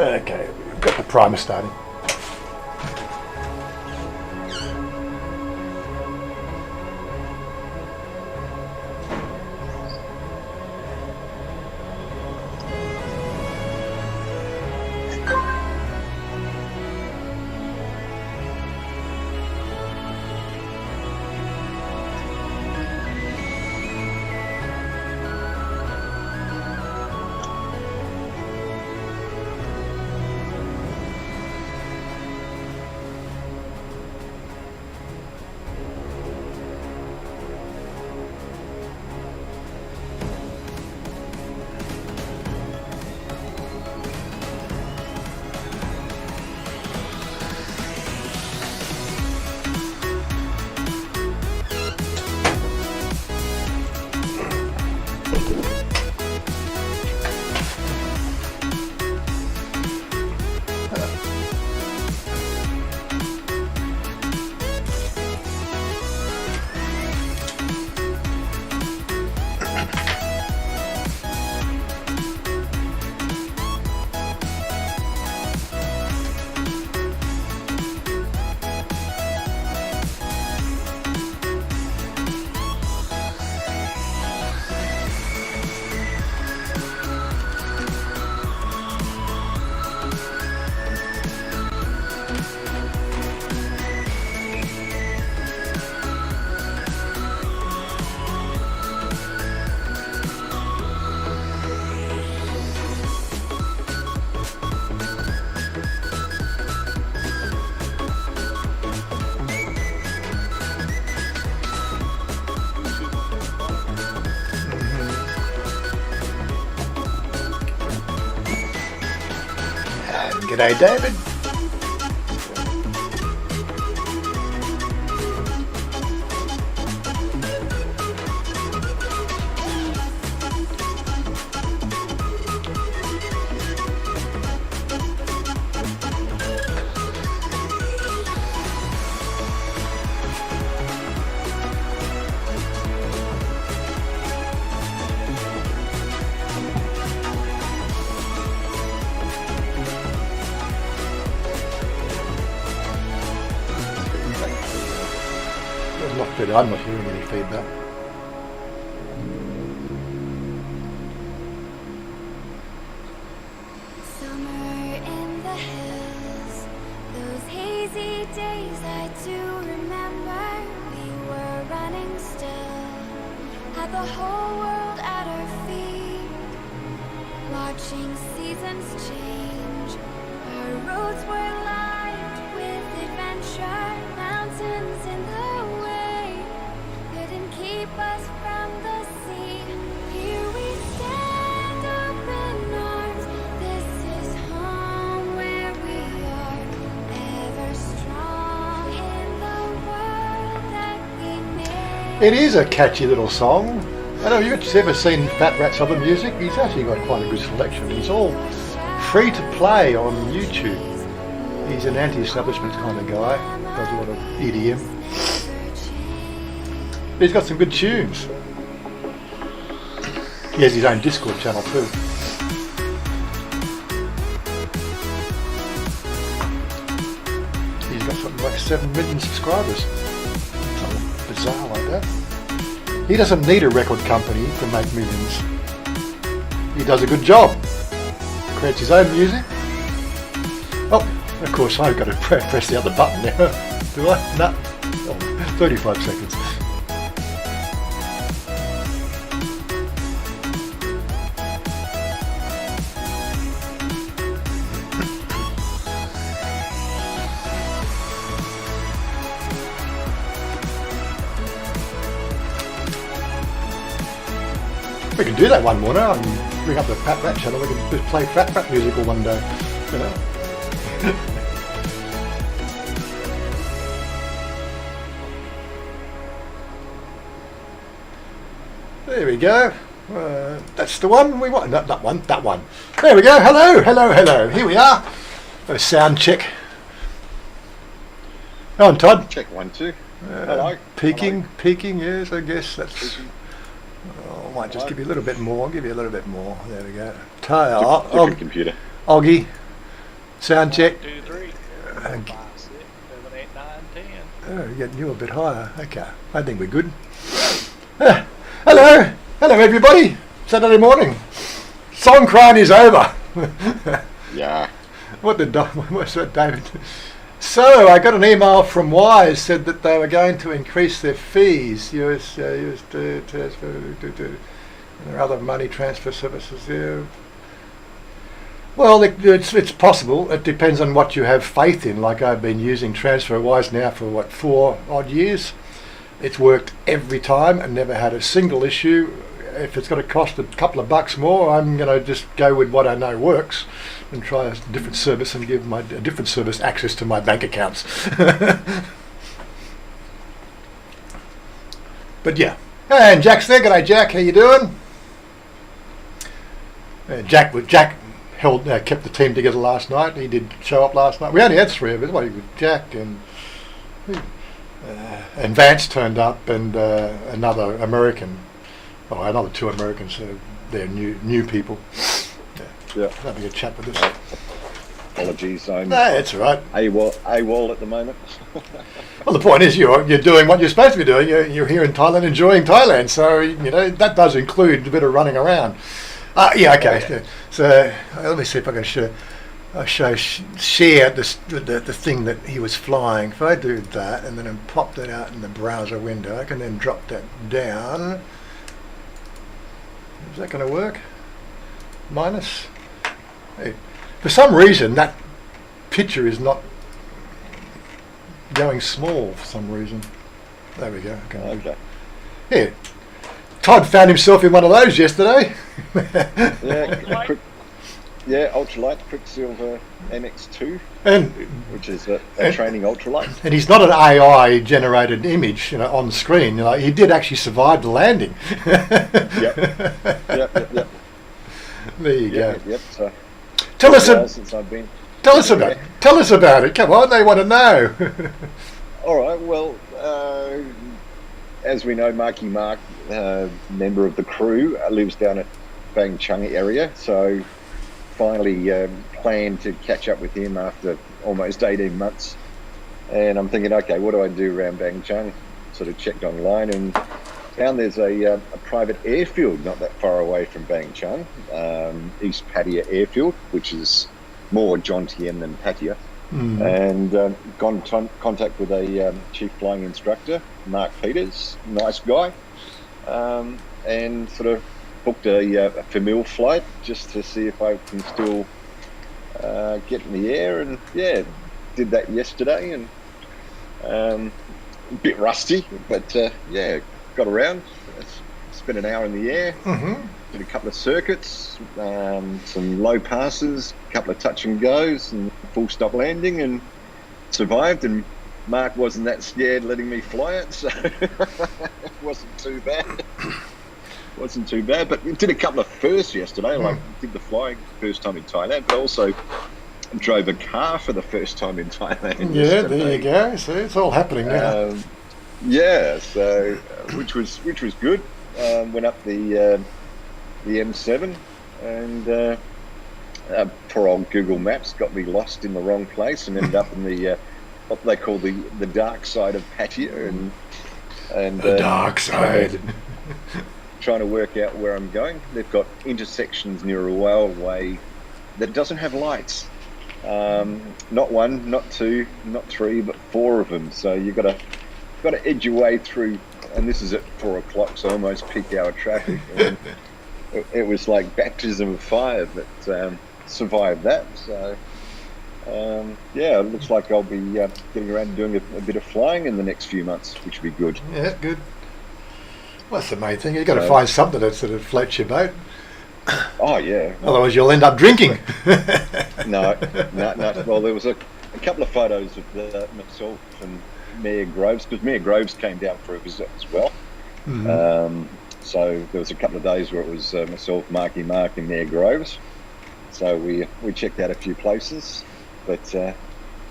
Okay, we've got the primer starting. G'day, David. I'm not hearing any feedback. Summer in the hills, those hazy days I do remember. We were running still, had the whole world at our feet, watching seasons change. Our roads were lined with adventure, mountains in the way keep us from the sea. Here we stand open arms. This is home where we are, ever strong in the world that we made. It is a catchy little song. I don't know if you've ever seen Fat Rat's other music. He's actually got quite a good selection. He's all free to play on YouTube. He's an anti-establishment kind of guy. Does a lot of EDM. He's got some good tunes. He has his own Discord channel too. He's got something like 7 million subscribers. Something bizarre like that. He doesn't need a record company to make millions. He does a good job. Creates his own music. Oh, of course I've got to press the other button now. Do I? No. Oh, 35 seconds. We can do that one more now and bring up the Fat Rat channel. We can just play Fat Rat music all one day, you know. There we go. That's the one we want. No, that one. There we go. Hello. Here we are. A sound check. Go on, Todd. Check 1, 2. Hello. Peaking. Yes, I guess that's. I might just give you a little bit more. There we go. Different computer. Oggy. Sound check. 1, 2, 3, 4, 5, 6, 7, 8, 9, 10. Oh, you're getting you a bit higher. Okay, I think we're good. Hello everybody. Saturday morning. Song crying is over. Yeah. What's that, David? So I got an email from Wise, said that they were going to increase their fees. US transfer, and there are other money transfer services there. Well, it's possible. It depends on what you have faith in. Like I've been using TransferWise now for 4 odd years. It's worked every time and never had a single issue. If it's going to cost a couple of bucks more, I'm going to just go with what I know works and try a different service and give a different service access to my bank accounts. But yeah. And Jack's there. G'day, Jack. How you doing? Jack kept the team together last night. He did show up last night. We only had 3 of us. Well, Jack and Vance turned up, and another American. Oh, another 2 Americans. So they're new people. Yeah. Having a chat with us. Apologies, I'm No, it's all right. AWOL at the moment. Well, the point is you're doing what you're supposed to be doing. You're here in Thailand, enjoying Thailand. So that does include a bit of running around. Yeah, okay. Yeah. So let me see if I can share the thing that he was flying. If I do that and then I pop that out in the browser window, I can then drop that down. Is that going to work? Minus. Hey. For some reason, that picture is not going small. For some reason, there we go. Okay. Here. Todd found himself in one of those yesterday. Ultralight Quicksilver MX2, and which is a training ultralight. And he's not an AI generated image, on screen. He did actually survive the landing. Yep. There you go. Yep. So Tell us since I've been. Tell us about it. Come on, they want to know. All right. Well, as we know, Marky Mark, member of the crew, lives down at Bang Chanya area. So finally planned to catch up with him after almost 18 months. And I'm thinking, okay, what do I do around Bang Chang? Sort of checked online and found there's a private airfield not that far away from Bang Chang, East Pattaya Airfield, which is more John Tien than Pattaya. And got in contact with a chief flying instructor, Mark Peters, nice guy, and sort of booked a familiar flight just to see if I can still get in the air. And yeah, did that yesterday, and a bit rusty, but yeah, got around. Spent an hour in the air, did a couple of circuits, some low passes, a couple of touch and goes, and full stop landing, and survived. And Mark wasn't that scared letting me fly it, so it wasn't too bad. But we did a couple of firsts yesterday. Like did the flying first time in Thailand, but also drove a car for the first time in Thailand. Yeah, there you go. See, it's all happening now. Yeah, so which was good. Went up the M7, and poor old Google Maps got me lost in the wrong place and ended up in the what they call the dark side of Pattaya, and the dark side. Trying to work out where I'm going. They've got intersections near a railway that doesn't have lights. Not 1, not 2, not 3, but 4 of them. So you've got to edge your way through. And this is at 4 o'clock, so almost peak hour traffic. And it was like baptism of fire, but survived that. So yeah, it looks like I'll be getting around and doing a bit of flying in the next few months, which will be good. Yeah, good. Well, that's the main thing. You've got to find something that sort of floats your boat. Oh yeah. Otherwise, you'll end up drinking. No. Well, there was a couple of photos of myself and Mayor Groves, because Mayor Groves came down for a visit as well. So there was a couple of days where it was myself, Marky Mark, and Mayor Groves. So we checked out a few places, but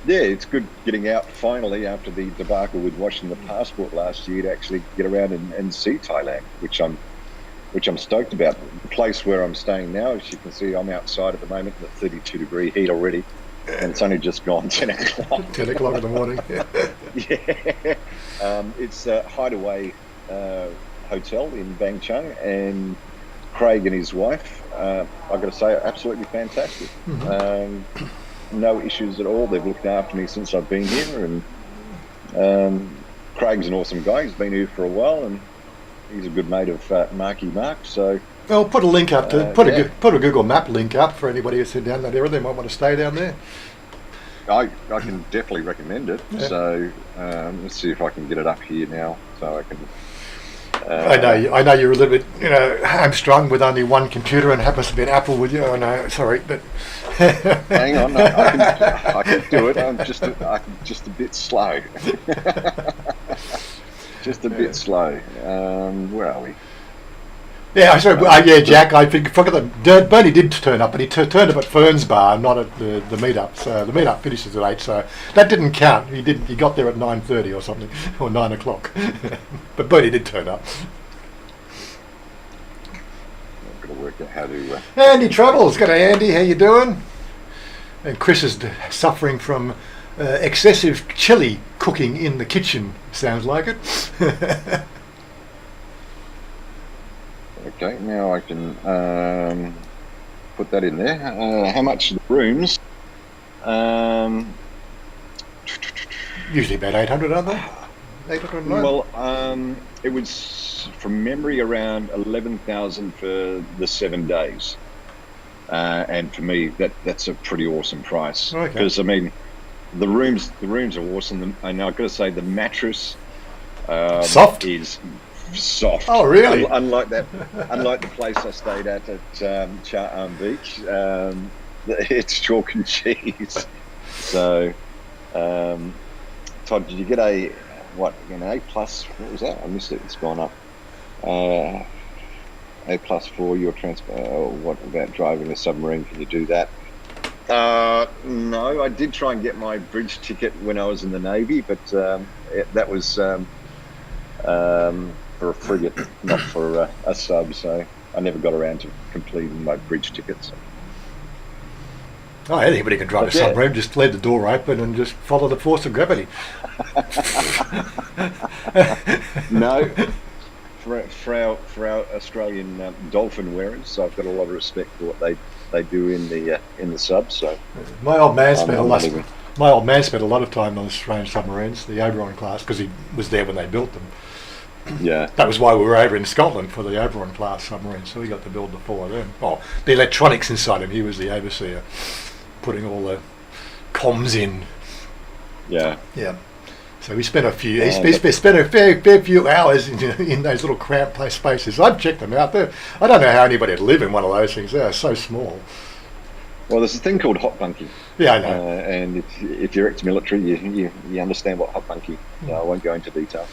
yeah, it's good getting out finally after the debacle with washing the passport last year to actually get around and see Thailand, which I'm stoked about. The place where I'm staying now, as you can see, I'm outside at the moment in the 32-degree heat already. and it's only just gone 10 o'clock. 10 o'clock in the morning. Yeah. It's a Hideaway hotel in Bangchang, and Craig and his wife, I've got to say, are absolutely fantastic. No issues at all. They've looked after me since I've been here, and Craig's an awesome guy. He's been here for a while, and he's a good mate of Marky Mark. So, Well, put a link up to put a Google Map link up for anybody who's down that area. They might want to stay down there. I can definitely recommend it. Yeah. So let's see if I can get it up here now, so I can. I know you're a little bit, hamstrung with only one computer and happens to be an Apple with you. I know, sorry, but Hang on, no, I can do it. I'm just a bit slow. Just a bit slow. Where are we? Yeah, sorry, Jack. I forgot that Bernie did turn up, but he turned up at Fern's Bar, not at the meetup. So the meetup finishes at 8, so that didn't count. He got there at 9:30 or something, or 9 o'clock. But Bernie did turn up. I've got to work out how to. Andy Troubles, got Andy. How you doing? And Chris is suffering from excessive chili cooking in the kitchen. Sounds like it. Okay, now I can put that in there. How much are the rooms? Usually about 800, aren't they? 800. Well, it was from memory around 11,000 for the 7 days, and for me that's a pretty awesome price. Okay. Because I mean, the rooms are awesome, and I've got to say the mattress Soft? is soft. Oh, really? Unlike the place I stayed at Cha Beach, it's chalk and cheese. So, Todd, did you get an A plus? What was that? I missed it. It's gone up. A plus for your transport. What about driving a submarine? Can you do that? No, I did try and get my bridge ticket when I was in the Navy, but that was for a frigate, not for a sub. So I never got around to completing my bridge tickets. Oh, anybody can drive a submarine. Just leave the door open and just follow the force of gravity. No, for our Australian dolphin wearers, so I've got a lot of respect for what they do in the sub. So my old man spent a lot of time on the strange submarines, the Oberon class, because he was there when they built them. Yeah, that was why we were over in Scotland for the Oberon class submarines. So we got to build the 4 of them. Oh, the electronics inside him. He was the overseer, putting all the comms in. Yeah. So we spent a fair few hours in those little cramped spaces. I've checked them out there. I don't know how anybody would live in one of those things. They are so small. Well, there's a thing called hot bunking. Yeah, I know. And if you're ex-military, you understand what hot bunking. So I won't go into detail.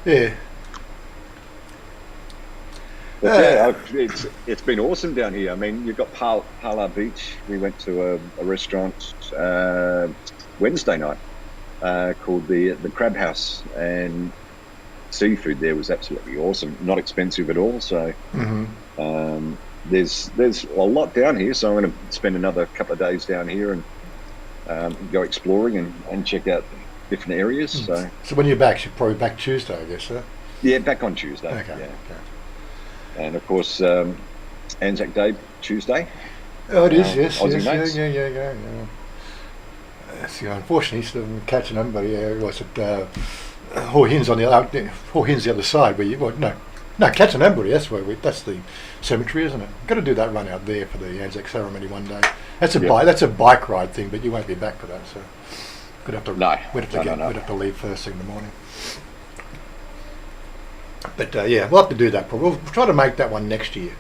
Yeah. But it's been awesome down here. I mean, you've got Pala Beach. We went to a restaurant Wednesday night called the Crab House, and seafood there was absolutely awesome. Not expensive at all. So there's a lot down here. So I'm going to spend another couple of days down here and go exploring and check out different areas. So when you're back, you're probably back Tuesday, I guess, sir? Yeah, back on Tuesday. Okay. Yeah. Okay. And of course, Anzac Day Tuesday. Oh, it is. Yes. Aussie mates. Yeah. Unfortunately, still catching them, but was it Hawhin's on the other side? Catching Ambury. That's the cemetery, isn't it? Got to do that run out there for the Anzac ceremony one day. That's a bike ride thing, but you won't be back for that, so we'd have to leave first thing in the morning. But we'll have to do that. But we'll try to make that one next year,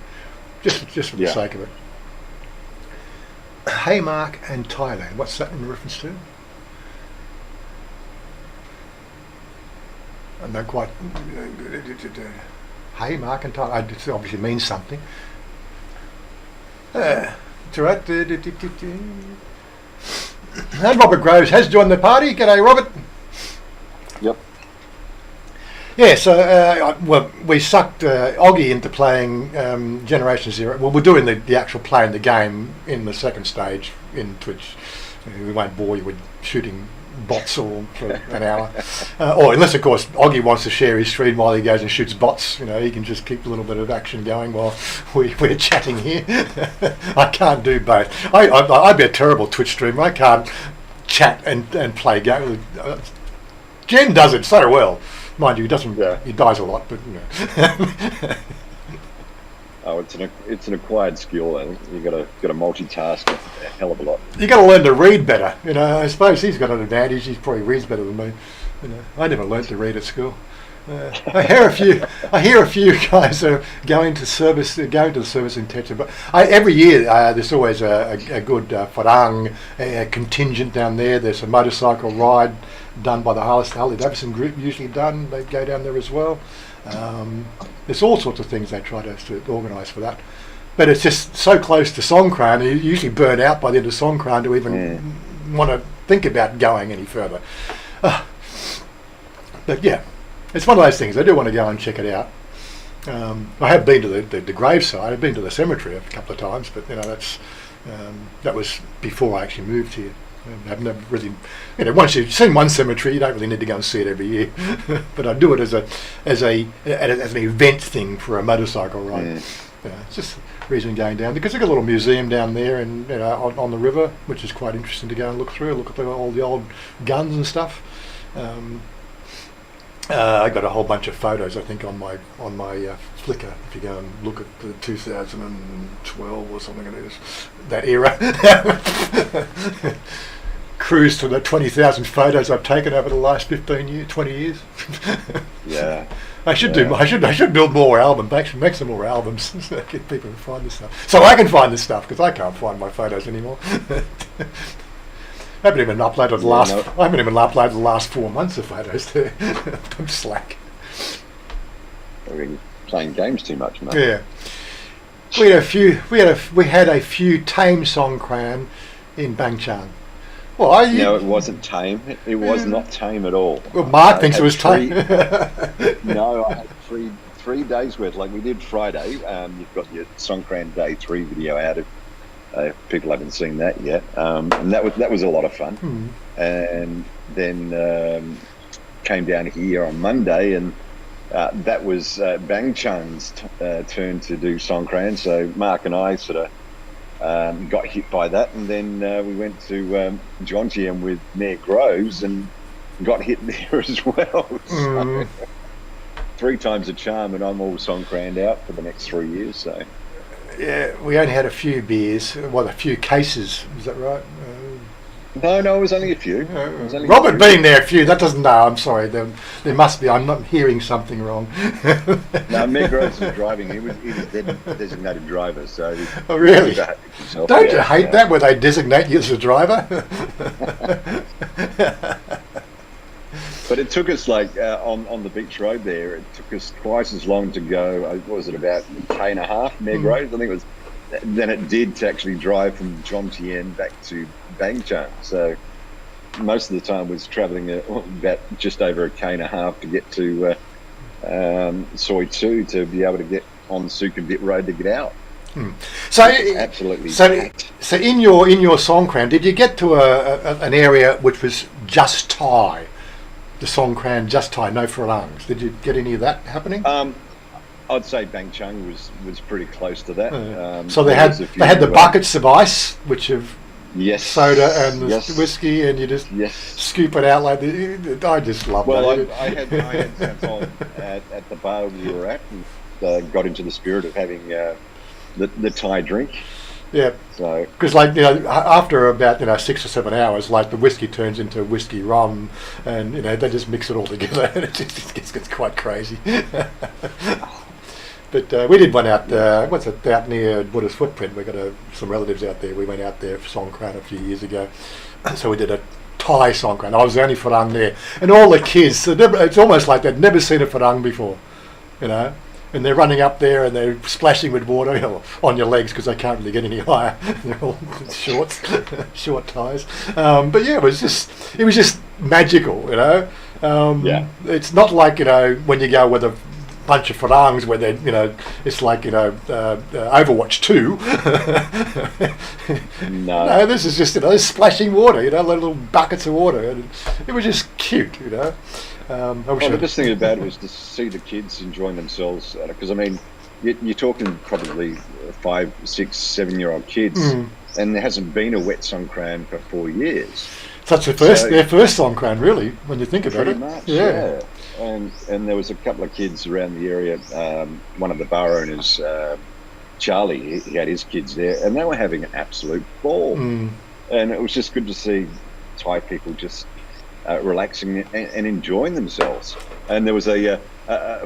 just for the sake of it. Hey Mark and Thailand. What's that in reference to? I don't quite. Hey Mark and Thailand. It obviously means something. It's all right. And Robert Groves has joined the party. G'day, Robert. Yep. Yeah, so we sucked Oggy into playing Generation Zero. Well, we're doing the actual playing the game in the second stage in Twitch We won't bore you with shooting bots all for an hour, or unless of course Oggy wants to share his screen while he goes and shoots bots. He can just keep a little bit of action going while we're chatting here. I can't do both. I'd be a terrible Twitch streamer. I can't chat and play games. Jen does it so well, mind you. He doesn't. Yeah. He dies a lot, but Oh, it's an acquired skill. I think you got to multitask a hell of a lot. You got to learn to read better. I suppose he's got an advantage. He probably reads better than me. I never learnt to read at school. I hear a few guys are going to the service intensive. But every year there's always a good wharang, a contingent down there. There's a motorcycle ride done by the Harley Davidson group, usually done. They go down there as well. There's all sorts of things they try to organise for that. But it's just so close to Songkran, you usually burn out by the end of Songkran to even want to think about going any further. But yeah, it's one of those things. I do want to go and check it out. I have been to the graveside. I've been to the cemetery a couple of times, but that was before I actually moved here. I've never really, once you've seen one cemetery, you don't really need to go and see it every year. But I do it as an event thing for a motorcycle ride. It's just a reason going down, because they've got a little museum down there and on the river, which is quite interesting to go and look through. Look at all the old guns and stuff. I got a whole bunch of photos, I think, on my Flickr. If you go and look at the 2012 or something, it is that era. Cruise to the 20,000 photos I've taken over the last 20 years. Yeah. I should build more albums. Actually, make some more albums so get people to find this stuff. So I can find this stuff, because I can't find my photos anymore. I haven't even uploaded the last 4 months of photos there. I'm slack. We've been playing games too much, mate. Yeah. We had a few tame Songkran in Bangchang. Well, No, it wasn't tame. It was not tame at all. Well, Mark thinks it was tame. No, I had three days worth. Like we did Friday. You've got your Songkran Day 3 video out. If people haven't seen that yet, and that was a lot of fun. And then came down here on Monday, and that was Bangchang's turn to do Songkran. So Mark and I sort of got hit by that, and then we went to Chanya with Mayor Groves and got hit there as well. So, 3 times a charm, and I'm all Songkran out for the next 3 years. So. Yeah, we only had a few beers, a few cases, is that right? No, it was only a few. Robert being there a few, that doesn't, no, I'm sorry, there must be, I'm not hearing something wrong. No, Meg Groves was driving, he was designated driver, so... Oh, really? Don't you hate that, where they designate you as a driver? But it took us on the beach road there. It took us twice as long to go. What was it, about a K and a half, Meg Road? I think it was. Than it did to actually drive from Chongqing back to Bangchang. So most of the time was travelling about just over a K and a half to get to Soi 2 to be able to get on Sukhumvit Road to get out. So absolutely. So in your Songkran, did you get to an area which was just Thai? The Songkran just Thai, no Farangs. Did you get any of that happening? I'd say Bangchang was pretty close to that. So they had the buckets of ice, which have soda and the whiskey, and you just scoop it out like this. I just love that. Well, I had some time at the bar we were at, and got into the spirit of having the Thai drink. Yeah, so because after about 6 or 7 hours, the whiskey turns into whiskey rum, and they just mix it all together, and it just gets quite crazy. But we did one out out near Buddha's Footprint. We got some relatives out there. We went out there for Songkran a few years ago, so we did a Thai Songkran. I was the only Farang there, and all the kids. It's almost like they'd never seen a Farang before, And they're running up there and they're splashing with water on your legs because they can't really get any higher. They're all short ties. But yeah, it was just magical, It's not like when you go with bunch of farangs where they, it's like, Overwatch 2. No. No, this is just, splashing water, little buckets of water. And it was just cute, I wish The best thing about it was to see the kids enjoying themselves, because I mean, you're talking probably 5, 6, 7-year-old kids, and there hasn't been a wet songkran for 4 years. So it's their first songkran, really, when you think about it. Pretty much, yeah. And there was a couple of kids around the area. One of the bar owners, Charlie, he had his kids there, and they were having an absolute ball. And it was just good to see Thai people just relaxing and enjoying themselves. And there was a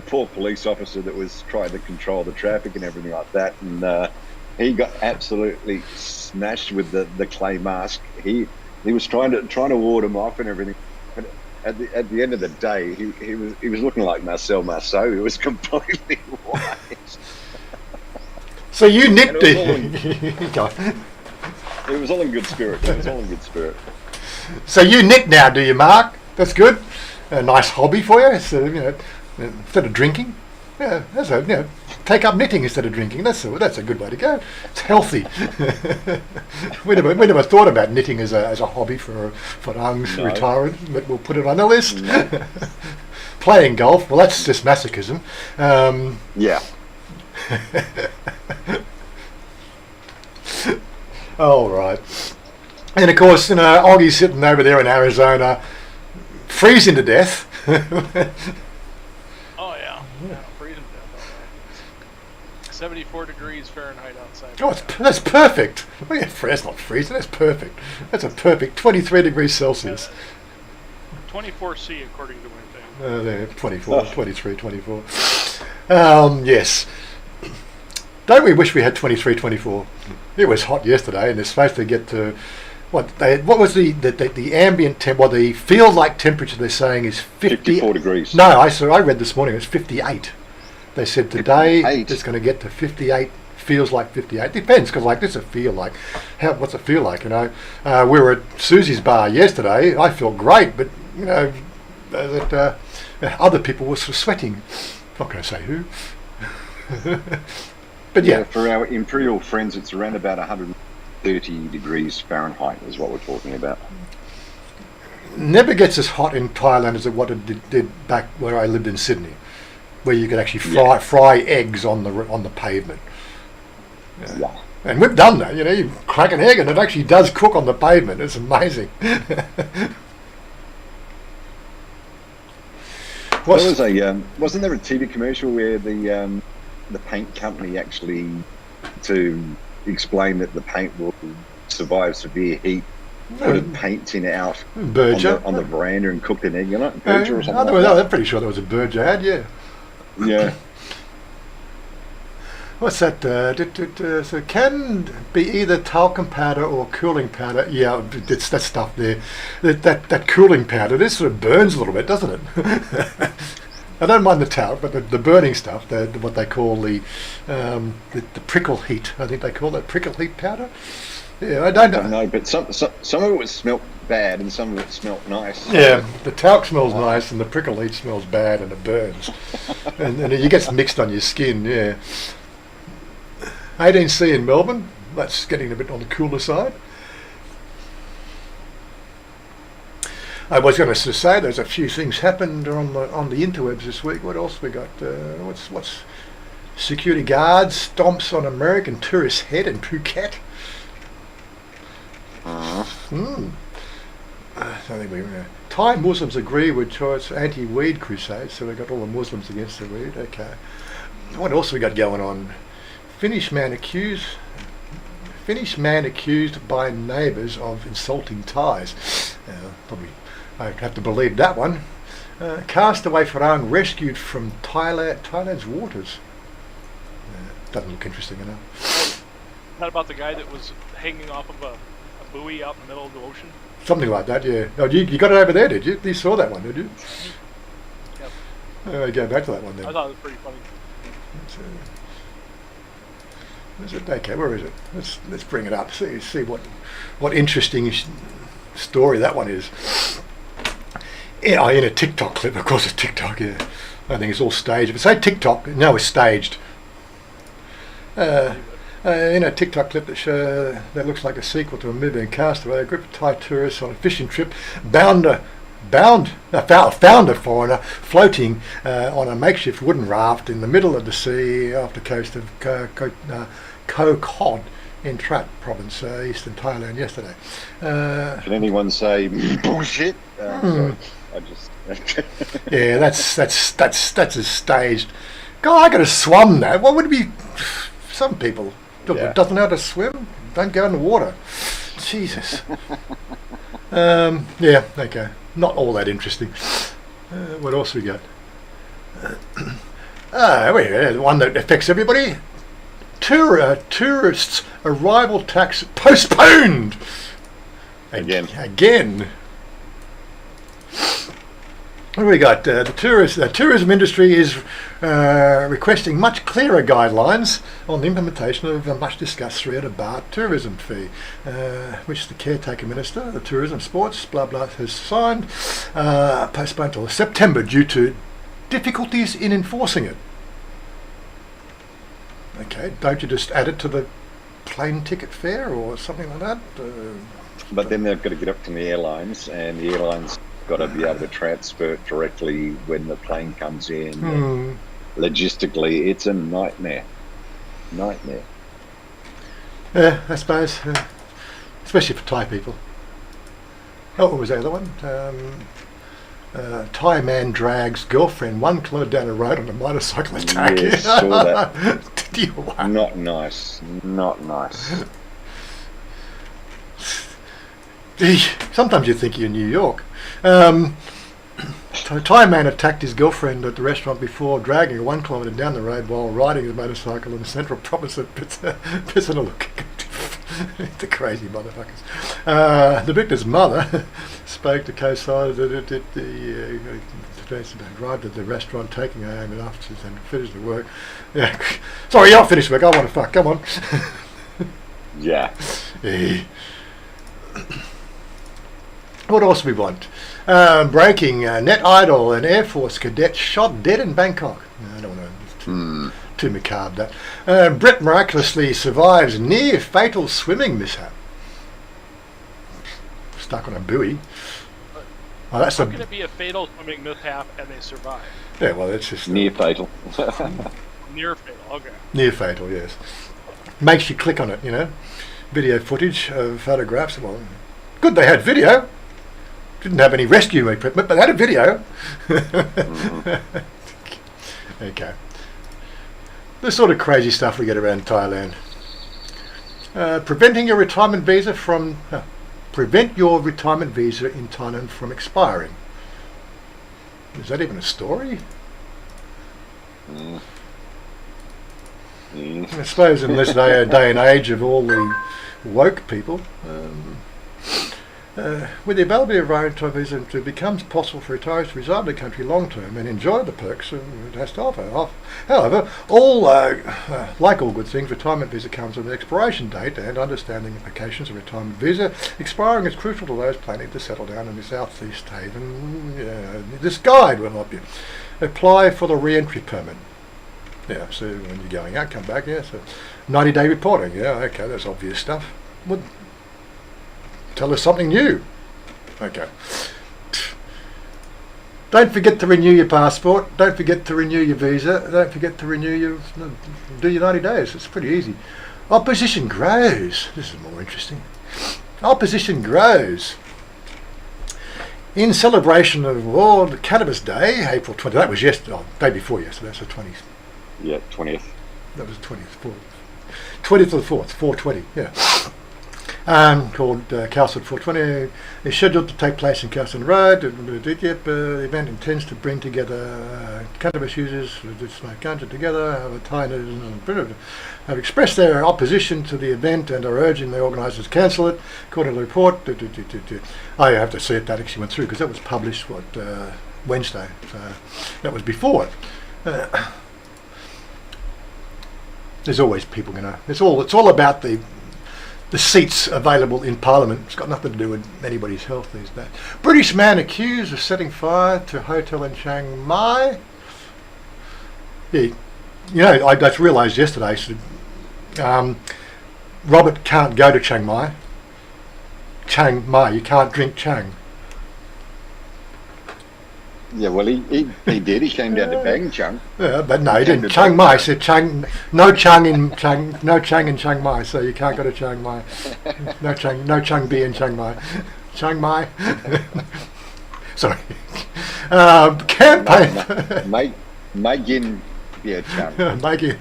poor police officer that was trying to control the traffic and everything like that, and he got absolutely smashed with the clay mask. He was trying to ward him off and everything. But at the end of the day, he was looking like Marcel Marceau. He was completely white. So you nicked it. It was all in good spirit. So you knit now, do you, Mark? That's good. A nice hobby for you. So, instead of drinking, take up knitting instead of drinking. That's a good way to go. It's healthy. we never thought about knitting as a hobby for retiring, but we'll put it on the list. No. Playing golf, well, that's just masochism. Yeah. All right. And of course, Oggie's sitting over there in Arizona, freezing to death. Freezing to death. 74 degrees Fahrenheit outside. Oh, that's perfect. Well, yeah, that's not freezing. That's perfect. That's a perfect 23 degrees Celsius. 24C according to my thing. There, 24, 23, 24. Yes. Don't we wish we had 23, 24? It was hot yesterday, and it's supposed to get to what was the ambient temp? Well, the field-like temperature they're saying is 54 degrees. No, I read this morning it's 58. They said today 58. It's going to get to 58. Feels like 58. Depends, because like this a feel like. What's it feel like? We were at Susie's bar yesterday. I felt great, but that other people were sort of sweating. Not going to say who. But yeah, for our imperial friends, it's around about 130 degrees Fahrenheit is what we're talking about. Never gets as hot in Thailand as what it did back where I lived in Sydney, where you could actually fry eggs on the pavement. Yeah. And we've done that. You crack an egg and it actually does cook on the pavement. It's amazing. Wasn't there a TV commercial where the paint company actually, to explain that the paint will survive severe heat, put a paint tin out on the veranda and cooked an egg in it? Berger or something like that? I'm pretty sure there was a Berger ad, yeah. Yeah. What's that? So it can be either talcum powder or cooling powder. Yeah, it's that stuff there. That cooling powder, this sort of burns a little bit, doesn't it? I don't mind the talc, but the burning stuff, what they call the prickle heat. I think they call that prickle heat powder. Yeah, I don't know, but some of it was smelt bad and some of it smelt nice. Yeah, the talc smells nice and the prickle heat smells bad and it burns, and it gets mixed on your skin. Yeah. 18C in Melbourne. That's getting a bit on the cooler side. I was going to say there's a few things happened on the interwebs this week. What else we got? What's security guards stomps on American tourist head in Phuket. I think Thai Muslims agree with China's anti-weed crusade, so we've got all the Muslims against the weed. Okay. What else we got going on? Finnish man accused by neighbours of insulting Thais. Probably I have to believe that one. Castaway Farang rescued from Thailand's waters. Doesn't look interesting enough. Not about the guy that was hanging off of a buoy out in the middle of the ocean? Something like that, yeah. Oh, you got it over there, did you? You saw that one, did you? Yep. Go back to that one then. I thought it was pretty funny. Is it? Okay, where is it? Let's bring it up. See what interesting story that one is. Yeah, in a TikTok clip, of course, it's TikTok. Yeah, I think it's all staged. If it's say TikTok, no, it's staged. In a TikTok clip that looks like a sequel to a movie in Castaway, a group of Thai tourists on a fishing trip found a foreigner floating on a makeshift wooden raft in the middle of the sea off the coast of Koh Kod in Trat province, eastern Thailand yesterday. Can anyone say bullshit? Sorry, I just. Yeah, that's as staged. God, I could have swum that. What would it be? Some people doesn't know how to swim. Don't go in the water. Jesus. Yeah, okay. Not all that interesting. What else we got? The one that affects everybody. Tourists' arrival tax postponed. Again. What do we got? The tourism industry is requesting much clearer guidelines on the implementation of a much discussed 300 baht tourism fee, which the caretaker minister, the tourism, sports, blah blah, has signed, postponed till September due to difficulties in enforcing it. Okay, don't you just add it to the plane ticket fare or something like that? But then they've got to get up to the airlines, and the airlines got to be able to transfer it directly when the plane comes in. Logistically, it's a nightmare. Yeah, I suppose, especially for Thai people. Oh, what was the other one? Thai man drags girlfriend 1 kilometre down the road on a motorcycle attack. Yes, saw that. Did you? Not nice. Sometimes you think you're in New York. A Thai man attacked his girlfriend at the restaurant before dragging her 1 kilometre down the road while riding his motorcycle in the central province of Pitsanulok. The crazy motherfuckers. The victim's mother spoke to co-side that arrived at the restaurant taking her home after she finished the work. Yeah. Sorry, I'll finish work. I want to fuck. Come on. Yeah. What else we want? Breaking net idol, an Air Force cadet shot dead in Bangkok. No, I don't know. Too macabre that. Brett miraculously survives near fatal swimming mishap. Stuck on a buoy. Oh, that's How can it be a fatal swimming mishap and they survive? Yeah, well, it's just Near fatal. Near fatal, okay. Near fatal, yes. Makes you click on it, you know. Video footage of photographs. Well, good they had video. Didn't have any rescue equipment, but they had a video. Okay. The sort of crazy stuff we get around Thailand. Prevent your retirement visa in Thailand from expiring. Is that even a story? I suppose in this day and age of all the woke people, with the availability of retirement visa, it becomes possible for retirees to reside in the country long term and enjoy the perks it has to offer. However, like all good things, retirement visa comes with an expiration date, and understanding the implications of retirement visa expiring is crucial to those planning to settle down in the Southeast Haven. This guide will help you. Apply for the re-entry permit. Yeah, so when you're going out, come back, yeah, so 90-day reporting, yeah, okay, that's obvious stuff. Well, tell us something new. Okay. Don't forget to renew your passport, don't forget to renew your visa, don't forget to do your 90 days, it's pretty easy. Opposition grows. This is more interesting. Opposition grows. In celebration of World Cannabis Day, April 20th, that was yesterday, day before yesterday, that's the 20th. Yeah, 20th. That was the 20th, 20th of the 4th, 420, yeah. Called Calcid 420, is scheduled to take place in Calcid Road. The event intends to bring together cannabis users to smoke ganja together. Have expressed their opposition to the event and are urging the organisers to cancel it. According to the report, I have to see if that actually went through because that was published Wednesday. So that was before it. There's always people, you know. It's all about the seats available in Parliament. It's got nothing to do with anybody's health these days. British man accused of setting fire to hotel in Chiang Mai Yeah, I just realised yesterday. So, Robert can't go to Chiang Mai. Chiang Mai, you can't drink Chang. Yeah, well, he did. He came down to Bang Chung. Yeah, but no, he came didn't. to Chiang Mai Bangkok. said Chang, no Chang in Chiang Mai, so you can't go to Chiang Mai. No Chang B in Chiang Mai. Chiang Mai. Sorry. Campaign. Magin Bia Chung. Making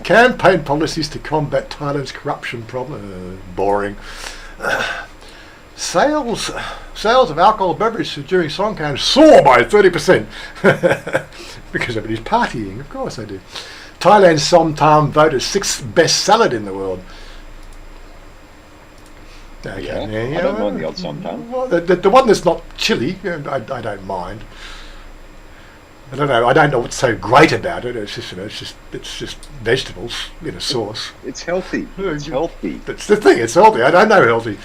campaign policies to combat Thailand's corruption problem. Boring. Sales of alcohol beverages during Songkran soar by 30% because everybody's partying. Of course they do. Thailand's Somtam voted 6th best salad in the world. Okay. Yeah, I don't mind the odd Somtam. Well, the one that's not chili, I don't mind. I don't know. I don't know what's so great about it. It's just, it's just vegetables in a sauce. It's healthy. It's healthy. That's the thing. It's healthy. I don't know healthy.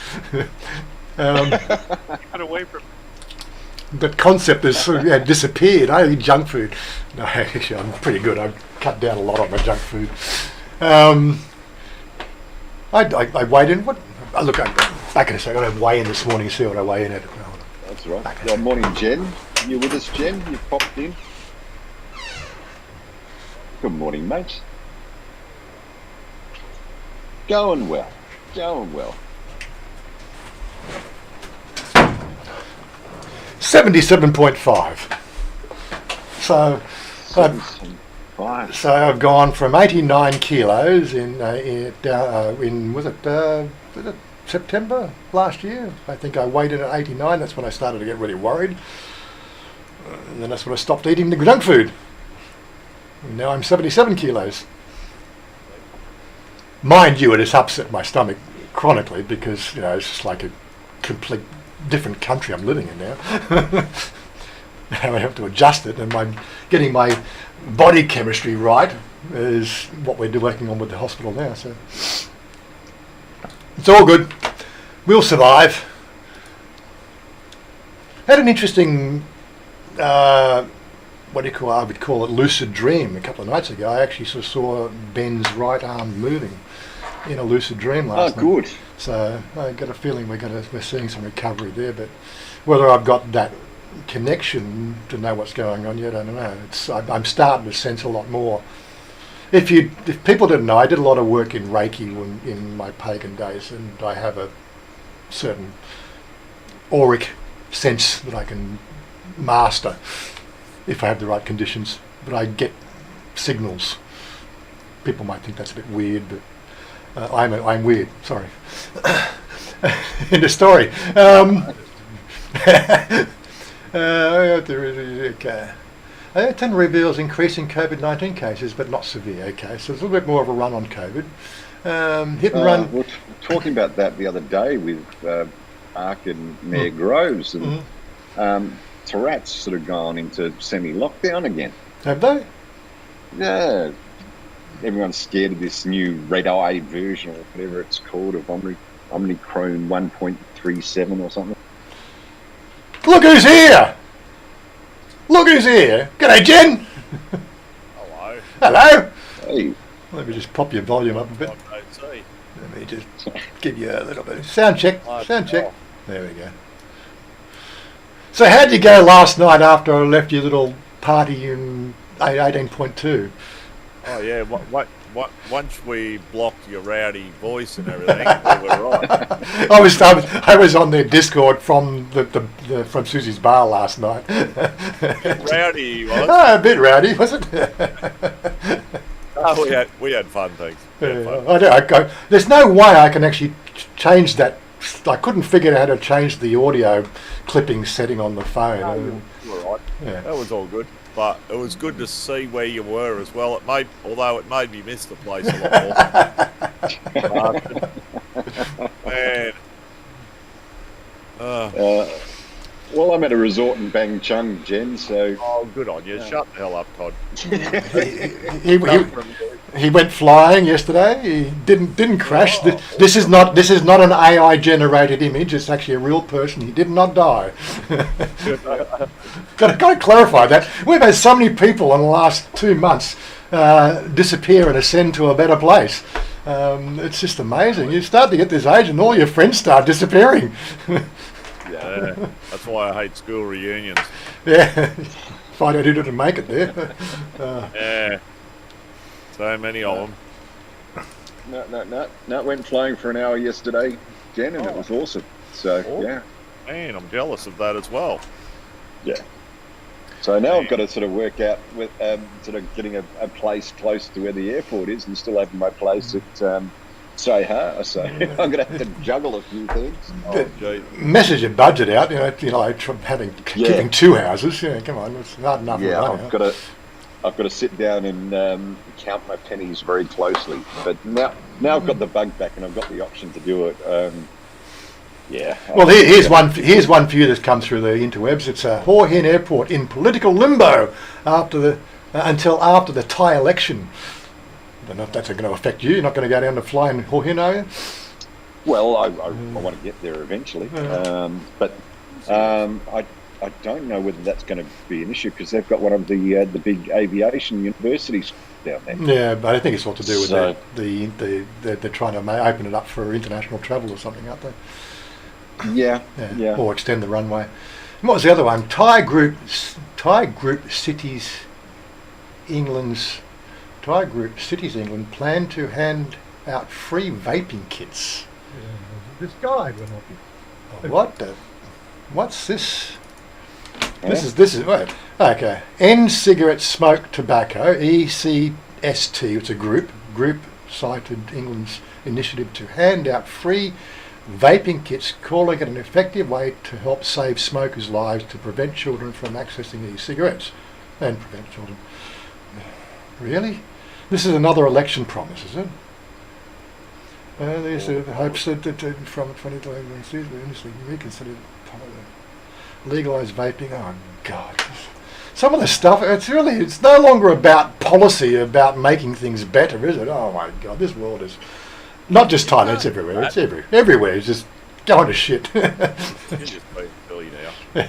Get away from That concept has sort of, disappeared. I eat junk food. No, actually, I'm pretty good. I've cut down a lot on my junk food. I weighed in. What? Look, back in a second. I weigh in this morning. See what I weigh in at. That's right. Good morning, Jen. You with us, Jen? You popped in. Good morning, mate. Going well. Going well. 77.5. So, so I've gone from 89 kilos in was it September last year? I think I weighed in at 89. That's when I started to get really worried. And then that's when I stopped eating the junk food. And now I'm 77 kilos. Mind you, it has upset my stomach chronically because, it's just like a complete different country I'm living in now. Now I have to adjust it, and getting my body chemistry right is what we're working on with the hospital now. So it's all good. We'll survive. Had an interesting, I would call it lucid dream a couple of nights ago. I actually sort of saw Ben's right arm moving in a lucid dream last night. Oh, good. So I got a feeling we're seeing some recovery there, but whether I've got that connection to know what's going on yet, I don't know. I'm starting to sense a lot more. If people didn't know, I did a lot of work in Reiki in my pagan days, and I have a certain auric sense that I can master if I have the right conditions. But I get signals. People might think that's a bit weird, but I'm weird. Sorry. In the story. Okay. 10 reveals increasing COVID-19 cases, but not severe. Okay, so it's a little bit more of a run on COVID. Hit and run. We were talking about that the other day with Ark and Mayor Groves, and Tarat's sort of gone into semi-lockdown again. Have they? Yeah. Everyone's scared of this new red-eye version or whatever it's called of Omicron 1.37 or something. Look who's here! Look who's here! G'day, Jen! Hello. Hello! Hey, Let me just pop your volume up a bit. I don't see. Let me just give you a little bit of sound check. Sound check. There we go. So how'd you go last night after I left your little party in 18.2? Oh yeah. Once we blocked your rowdy voice and everything, we were right. I was on their Discord from from Susie's bar last night. Rowdy he was. A bit rowdy, was it? Oh, we had fun, thanks. We had fun. I do. There's no way I can actually change that. I couldn't figure out how to change the audio clipping setting on the phone. You were right. Yeah. That was all good. But it was good to see where you were as well. Although it made me miss the place a lot more. Man. Well, I'm at a resort in Bang Chung, Jen, so... Oh, good on you. Shut the hell up, Todd. He went flying yesterday. He didn't crash. This is not an AI generated image. It's actually a real person. He did not die. got to clarify that. We've had so many people in the last 2 months disappear and ascend to a better place. It's just amazing. You start to get this age and all your friends start disappearing. Yeah, that's why I hate school reunions. Yeah, find out who didn't make it there. Yeah, so many of them. No. Went flying for an hour yesterday, Jen, and it was awesome. So, yeah. Man, I'm jealous of that as well. Yeah. So now I've got to sort of work out with sort of getting a place close to where the airport is and still having my place at Sayha. So I'm going to have to juggle a few things. Oh, gee. Message your budget out. Keeping 2 houses. Yeah, come on, it's hard enough. Yeah, I've got to sit down and count my pennies very closely. But now I've got the bug back and I've got the option to do it. Yeah. Well, here's one for you that's come through the interwebs. It's Hua Hin Airport in political limbo until after the Thai election. I don't know if that's going to affect you. You're not going to go down to fly in Hua Hin, are you? Well, I want to get there eventually, but I don't know whether that's going to be an issue because they've got one of the big aviation universities down there. Yeah, but I think it's all to do with they're trying to open it up for international travel or something, aren't they? Yeah. Or extend the runway. And what was the other one? Thai Group Cities England plan to hand out free vaping kits. This guide went off. What's this? This is what? Okay. End cigarette smoke tobacco, ECST, it's a group cited England's initiative to hand out free vaping kits, calling it an effective way to help save smokers' lives to prevent children from accessing e-cigarettes and prevent children. Really? This is another election promise, is it? There's hopes that from 2020 reconsider legalised vaping. Oh God! Some of the stuff, it's no longer about policy, about making things better, is it? Oh my God! This world is not just Thailand; it's everywhere. It's everywhere. It's just going to shit. You're just being silly now.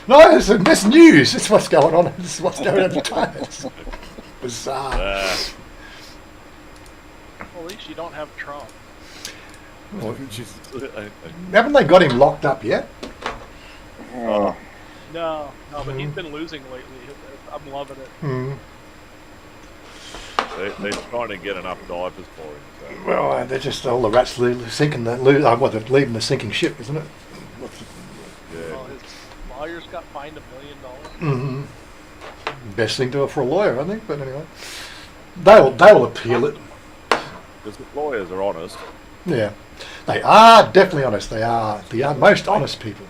No, it's news. It's what's going on. This is what's going on in Thailand. It's bizarre. Well, at least you don't have Trump. Well, haven't they got him locked up yet? Oh. No, but he's been losing lately. I'm loving it. Mm. They're trying to get enough divers for him. So. Well, they're just all the rats they're leaving the sinking ship, isn't it? Yeah. Well, his lawyers got fined $1 million. Mm-hmm. Best thing to do for a lawyer, I think. But anyway, they will appeal it. Because the lawyers are honest. Yeah, they are definitely honest. They are the most honest people.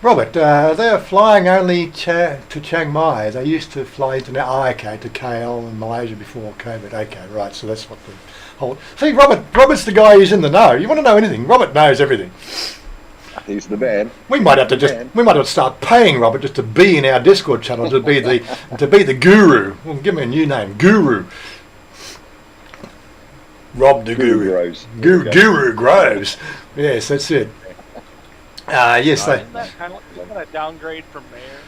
Robert, they're flying only to Chiang Mai. They used to fly to KL and Malaysia before COVID. Okay, right. So that's what the whole. See, Robert's the guy who's in the know. You want to know anything? Robert knows everything. He's the man. We might have to start paying Robert just to be in our Discord channel to be the guru. Well, give me a new name, Guru. Rob the Guru. Guru Groves. Yes, that's it. Yes, Isn't that kind of a downgrade from mayor?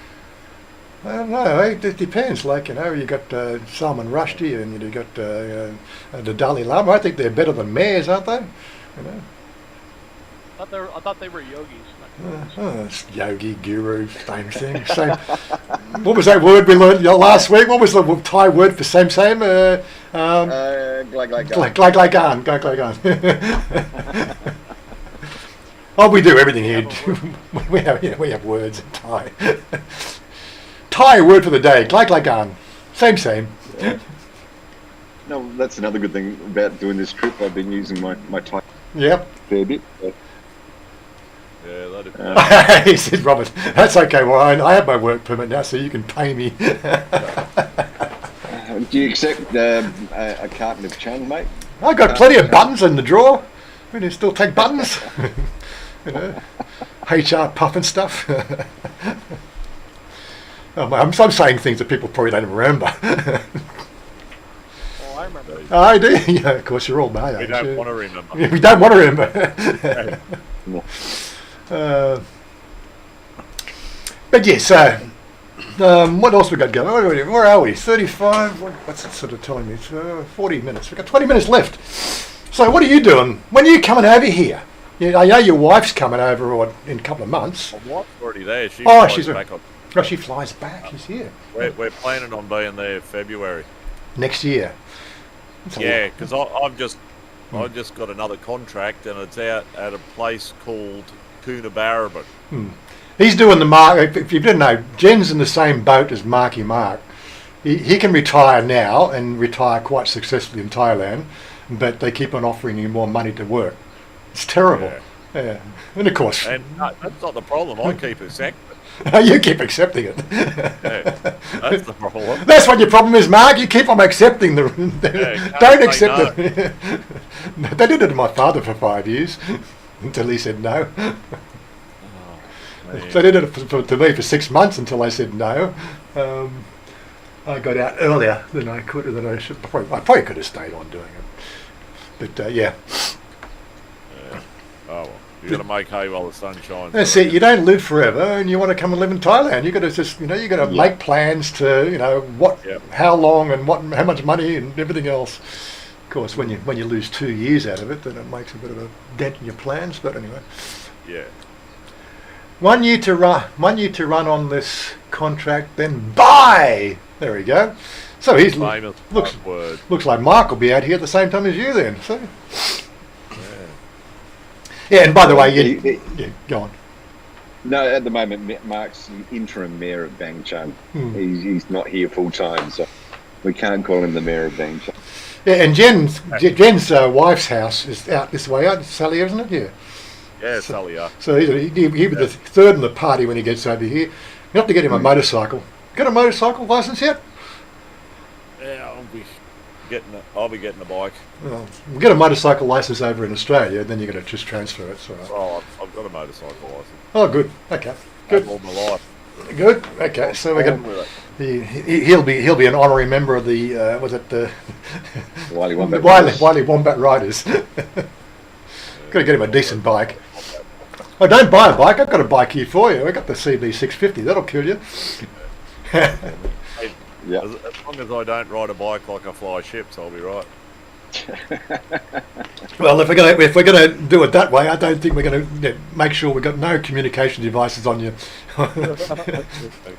I don't know. It depends. Like, you got Salman Rushdie and you got the Dalai Lama. I think they're better than mayors, aren't they? I thought they were yogis. It's yogi, guru, same thing. Same. What was that word we learned last week? What was the Thai word for same? Glaglagan. Oh, we do everything here. we have words in Thai. Thai word for the day, glaglagan. Same. Yeah. No, that's another good thing about doing this trip. I've been using my Thai Yep. fair bit. Yeah, let it He said, Robert, that's okay, Warren. I have my work permit now, so you can pay me. Do you accept a carton of Chang, mate? I've got plenty of buttons in the drawer. We can still take buttons. HR puff and stuff. I'm saying things that people probably don't remember. Oh, I remember. I do. Yeah, of course, you're all my age. We don't want to remember. We don't want to remember. But yes, what else we got going? Where are we? 35? What's it sort of telling me? 40 minutes. We've got 20 minutes left. So what are you doing? When are you coming over here? I know your wife's coming over in a couple of months. My wife's already there. She She's back on. she flies back. She's here. We're planning on being there February. Next year. Yeah, because I've just got another contract, and it's out at a place called Coonabarabran. He's doing the mark. If you didn't know, Jen's in the same boat as Marky Mark. He can retire now and retire quite successfully in Thailand, but they keep on offering him more money to work. It's terrible. Yeah. And of course... And that's not the problem. I keep accepting it. You keep accepting it. Yeah, that's the problem. That's what your problem is, Mark. You keep on accepting the... don't accept no. it. They did it to my father for 5 years, until he said no. They did it to me for 6 months until I said no. I got out earlier than I could. I probably could have stayed on doing it. But yeah. Oh well, you got to make hay while the sun shines. That's it. You don't live forever, and you want to come and live in Thailand. You got to just, you got to make plans to, how long and how much money and everything else. Of course, when you lose 2 years out of it, then it makes a bit of a dent in your plans. But anyway. Yeah. 1 year to run on this contract, then buy. There we go. So he's Famous word. Looks like Mark will be out here at the same time as you then. So. Yeah, and by the way, go on. No, at the moment, Mark's the interim mayor of Bang Chang. He's not here full time, so we can't call him the mayor of Bang Chang. Yeah, and Jen's wife's house is out this way, out Sally, isn't it? Yeah. Yeah, Sally. So he'll be the third in the party when he gets over here. You have to get him a motorcycle. Got a motorcycle license yet? Yeah, I'll be getting a bike. Well, we'll get a motorcycle license over in Australia, then you're going to just transfer it. So. Oh, I've got a motorcycle license. Oh, good. Okay. Good. All my life. Good. Okay. So we're going. He'll be an honorary member of the Wiley Wombat Wiley Wombat Riders. Got to get him a decent bike. Oh, don't buy a bike. I've got a bike here for you. I got the CB650. That'll kill you. Yeah. As long as I don't ride a bike like I fly ships, I'll be right. Well, if we're gonna do it that way, I don't think we're gonna make sure we've got no communication devices on you.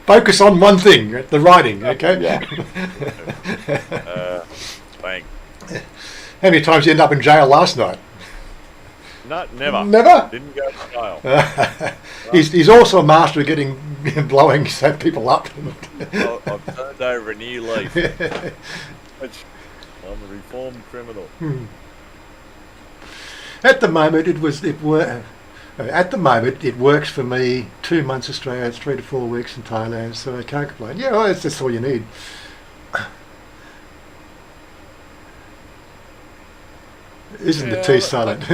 Focus on one thing, the riding. Okay. Yeah. Bang. How many times did you end up in jail last night? No, never. Never? Didn't go to jail. He's also a master of blowing people up. I've turned over a new leaf. I'm a reformed criminal. At the moment, it works for me. 2 months Australia, it's 3 to 4 weeks in Thailand, so I can't complain. Yeah, well, that's all you need. Isn't the tea silent?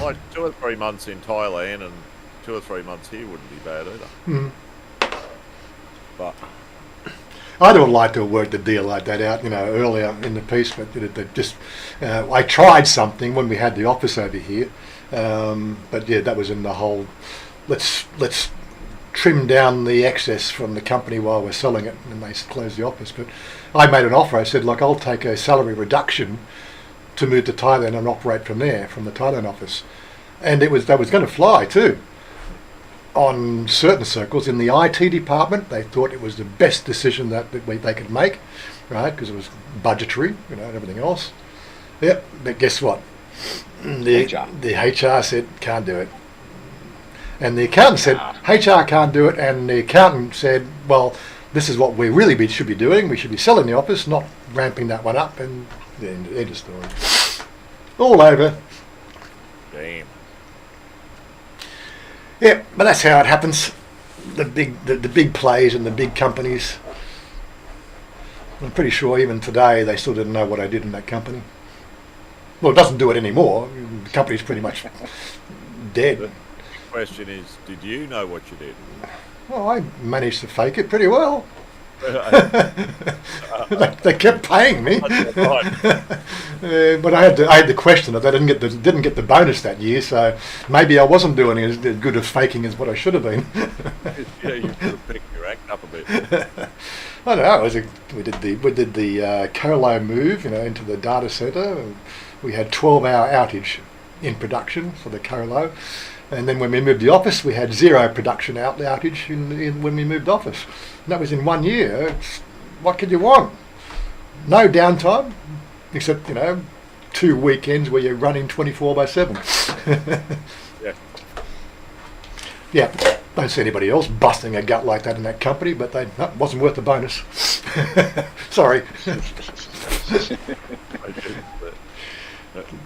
Like 2 or 3 months in Thailand and 2 or 3 months here wouldn't be bad either. But I'd have liked to have worked a deal like that out, earlier in the piece, but I tried something when we had the office over here, but yeah, that was in the whole, let's trim down the excess from the company while we're selling it, and they closed the office. But I made an offer. I said, look, I'll take a salary reduction to move to Thailand and operate from there, from the Thailand office. And that was going to fly too. On certain circles in the IT department, they thought it was the best decision that they could make, right? Because it was budgetary, and everything else. Yep, but guess what? The HR said can't do it, and the accountant said HR can't do it, and the accountant said, well, this is what we really should be doing. We should be selling the office, not ramping that one up. And the end of story. All over. damn. Yeah, but that's how it happens. The big plays and the big companies. I'm pretty sure even today they still didn't know what I did in that company. Well, it doesn't do it anymore. The company's pretty much dead. question is, did you know what you did? Well, I managed to fake it pretty well. They kept paying me, but I had the question that I didn't get the bonus that year, so maybe I wasn't doing as good of faking as what I should have been. Yeah, you could have picked your act up a bit. I don't know. We did the colo move, into the data center. We had 12-hour outage in production for the colo. And then when we moved the office, we had 0 production outage when we moved office. And that was in 1 year. What could you want? No downtime, except, 2 weekends where you're running 24/7. Yeah. Yeah, don't see anybody else busting a gut like that in that company, but it wasn't worth the bonus. Sorry.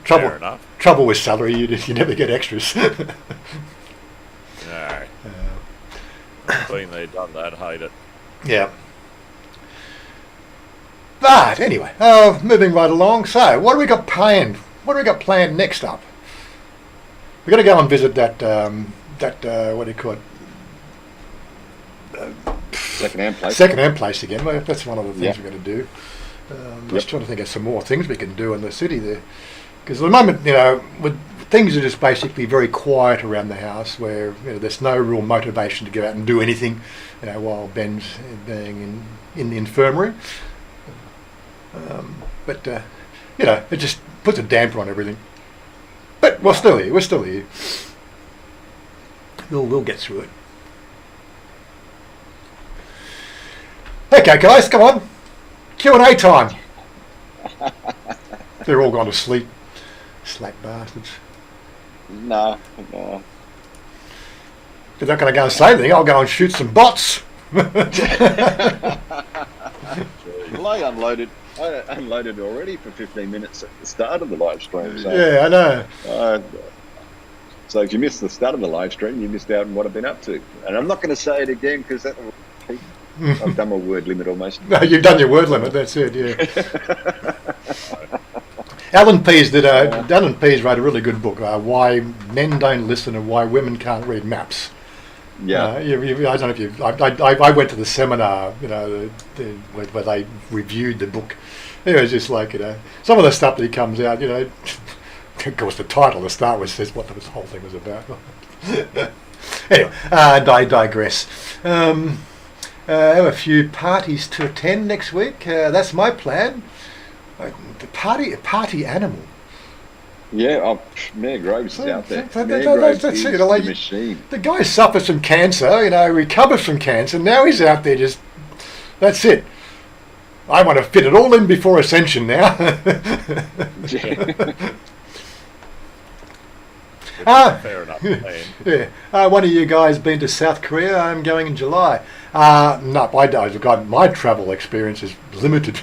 Fair enough. Trouble with salary, you never get extras. No. Been there, done that, hate it. Yeah. But anyway, moving right along. So, what do we got planned? What do we got planned next up? We're going to go and visit that what do you call it? Second-hand place. Second-hand place again. Well, that's one of the things Yeah. we're going to do. Just trying to think of some more things we can do in the city there. Because at the moment, things are just basically very quiet around the house, where there's no real motivation to go out and do anything, while Ben's being in the infirmary. But it just puts a damper on everything. But we're still here. We're still here. We'll get through it. Okay, guys, come on. Q&A time. They're all gone to sleep. Slack bastards. No. They're not going to go and say anything. I'll go and shoot some bots. Well, I unloaded already for 15 minutes at the start of the live stream. So, Yeah, I know. So if you missed the start of the live stream, you missed out on what I've been up to. And I'm not going to say it again because I've done my word limit almost. No, you've done your word limit. That's it. Yeah. Alan Pease wrote a really good book, Why Men Don't Listen and Why Women Can't Read Maps. Yeah. I don't know if you. I went to the seminar, where they reviewed the book. It was just like, some of the stuff that comes out, of course the title to start with says what the whole thing was about. Anyway, I digress. I have a few parties to attend next week. That's my plan. The party animal. Yeah, Mayor Groves is out there. That's is it, the machine. The guy suffers from cancer, recovers from cancer. Now he's out there just. That's it. I want to fit it all in before Ascension now. Fair enough. Yeah. One of you guys been to South Korea? I'm going in July. No, I've got my travel experience is limited.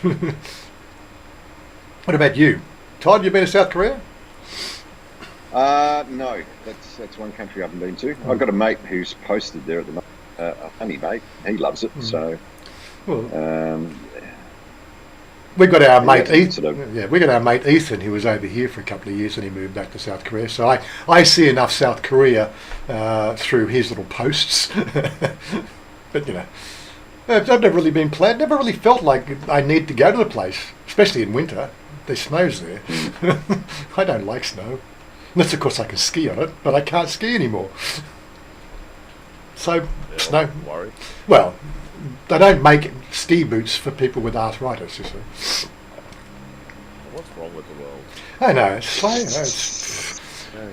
What about you, Todd? You been to South Korea? No, that's one country I haven't been to. I've got a mate who's posted there at the moment. A funny mate, he loves it. So, we got our mate Ethan. We got our mate Ethan, who was over here for a couple of years, and he moved back to South Korea. So I see enough South Korea through his little posts. But I've never really been planned. Never really felt like I need to go to the place, especially in winter. There's snows there. I don't like snow. Unless, of course, I can ski on it, but I can't ski anymore. So, snow. Don't worry. Well, they don't make ski boots for people with arthritis, you see. What's wrong with the world? I know, it's slow.